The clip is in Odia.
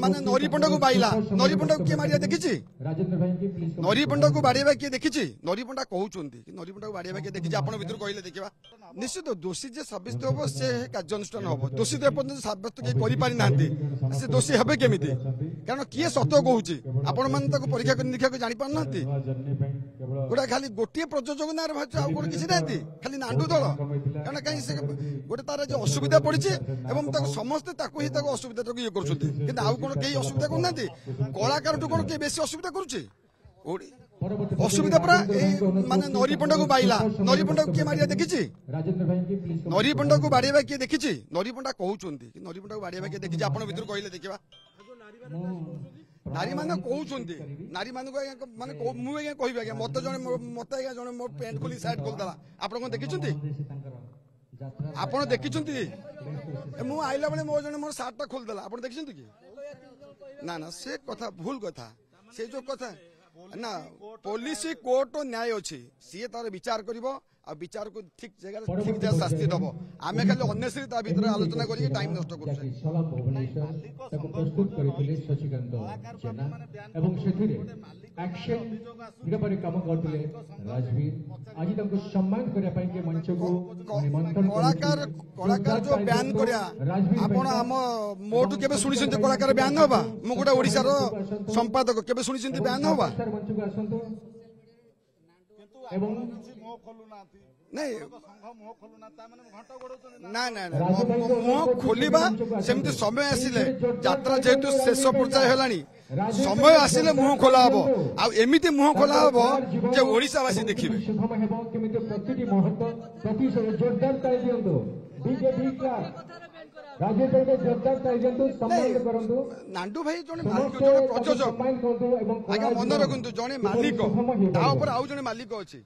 ମାନେ ନରିପଣ୍ଡକୁ ବାଇଲା ନରିପଣ୍ଡକୁ କିଏ ମାରିବା ଦେଖିଛି ନରିପଣ୍ଡକୁ ବାଡେଇବା କିଏ ଦେଖିଛି ନରିପଣ୍ଡା କହୁଛନ୍ତି କି ନରିପଣ୍ଡାକୁ ବାଡେଇବା କିଏ ଦେଖିଛି ଆପଣ ଭିତରୁ କହିଲେ ଦେଖିବା ନିଶ୍ଚିତ ଦୋଷୀ ଯେ ସାବ୍ୟସ୍ତ ହବ ସେ କାର୍ଯ୍ୟାନୁଷ୍ଠାନ ହବ ଦୋଷୀ ତ ଏପର୍ଯ୍ୟନ୍ତ ସାବ୍ୟସ୍ତ କେହି କରିପାରି ନାହାନ୍ତି ସେ ଦୋଷୀ ହେବେ କେମିତି କାରଣ କିଏ ସତ କହୁଛି ଆପଣ ମାନେ ତାକୁ ପରୀକ୍ଷା କରି ଦେଖିବାକୁ ଜାଣିପାରୁନାହାନ୍ତି ଗୋଟା ଖାଲି ଗୋଟିଏ ପ୍ରଯୋଜକ ନାଁରେ ଭାବୁଛି ଆଉ ଗୋଟେ କିଛି ନାହାନ୍ତି ଖାଲି ନାଣ୍ଡୁ ଦଳ କାରଣ କାହିଁ ସେ ଗୋଟେ ତାର ଯେ ଅସୁବିଧା ପଡିଛି ଏବଂ ତାକୁ ସମସ୍ତେ ତାକୁ ହିଁ ତାକୁ ଅସୁବିଧାଟାକୁ ଇଏ କରୁଛନ୍ତି କିନ୍ତୁ ଆଉ କଣ କେହି ଅସୁବିଧା କରୁନାହାନ୍ତି କଳାକାରଠୁ କଣ କିଏ ବେଶୀ ଅସୁବିଧା କରୁଛି ଅସୁବିଧା ପରା ଏଇ ମାନେ ନରିପଣ୍ଡକୁ ବାଇଲା ନରିପଣ୍ଡକୁ କିଏ ମାରିବା ଦେଖିଛି ନରିପଣ୍ଡକୁ ବାଡେଇବା କିଏ ଦେଖିଛି ନରିପଣ୍ଡା କହୁଛନ୍ତି କି ନରିପଣ୍ଡାକୁ ବାଡେଇବା କିଏ ଦେଖିଛି ଆପଣ ଭିତରୁ କହିଲେ ଦେଖିବା ନାରୀ ମାନେ କହୁଛନ୍ତି ନାରୀ ମାନଙ୍କୁ ମାନେ ମୁଁ ଆଜ୍ଞା କହିବି ଆଜ୍ଞା ମତେ ଆଜ୍ଞା ଜଣେ ମୋ ପ୍ୟାଣ୍ଟ ଖୋଲି ସାର୍ଟ ଖୋଲିଦେଲା ଆପଣ କଣ ଦେଖିଛନ୍ତି ଆପଣ ଦେଖିଛନ୍ତି ମୁଁ ଆଇଲା ବେଳେ ଜଣେ ମୋର ସାର୍ଟଟା ଖୋଲିଦେଲା ଆପଣ ଦେଖିଛନ୍ତି କି ନା ନା ସେ କଥା ଭୁଲ କଥା ସେ ଯୋଉ କଥା ନା ପୋଲିସ କୋର୍ଟ ନ୍ୟାୟ ଅଛି ସିଏ ତାର ବିଚାର କରିବ ଆଉ ବିଚାରକୁ ଠିକ ଜାଗାରେ ଠିକ ଜାଗା ଶାସ୍ତି ଦବ ଆମେ ଖାଲି ଅନ୍ୟଶ୍ରୀ ତା ଭିତରେ ଆଲୋଚନା କରିକି ଟାଇମ ନଷ୍ଟ କରୁଛେ ପ୍ରସ୍ତୁତ କରିଥିଲେ ଶଶିକାନ୍ତ ଜେନା ଏବଂ ସେଥିରେ ଆକ୍ସନ ଯେପରି କାମ କରୁଥିଲେ ରାଜବୀର ଆଜି ତାଙ୍କୁ ସମ୍ମାନ କରିବା ପାଇଁ କି ମଞ୍ଚକୁ କଳାକାର ଯୋଉ ବ୍ୟାନ କରିବା ଆପଣ ଆମ ମୋଠୁ କେବେ ଶୁଣିଛନ୍ତି କଳାକାର ବ୍ୟାନ ହବା ମୁଁ ଗୋଟେ ଓଡିଶାର ସମ୍ପାଦକ କେବେ ଶୁଣିଛନ୍ତି ବ୍ୟାନ ହବା ମଞ୍ଚକୁ ଆସନ୍ତୁ ଏବଂ ନାଇଁ ମୁହଁ ଖୋଲିବା ସେମିତି ସମୟ ଆସିଲେ ଯାତ୍ରା ଯେହେତୁ ଶେଷ ପର୍ଯ୍ୟାୟ ହେଲାଣି ସମୟ ଆସିଲେ ମୁହଁ ଖୋଲା ହବ ଆଉ ଏମିତି ମୁହଁ ଖୋଲା ହବ ଯେ ଓଡିଶାବାସୀ ଦେଖିବେ ସୁଗମ ହେବ କେମିତି ପ୍ରତିଟି ମୁହୂର୍ତ୍ତ ପ୍ରତି ଜୋରଦାର ତାଳି ଦିଅନ୍ତୁ ବିଜେପି ନାଣ୍ଡୁ ଭାଇ ଜଣେ ପ୍ରଯୋଜକ ଆଜ୍ଞା ମନେ ରଖନ୍ତୁ ଜଣେ ମାଲିକ ତା ଉପରେ ଆଉ ଜଣେ ମାଲିକ ଅଛି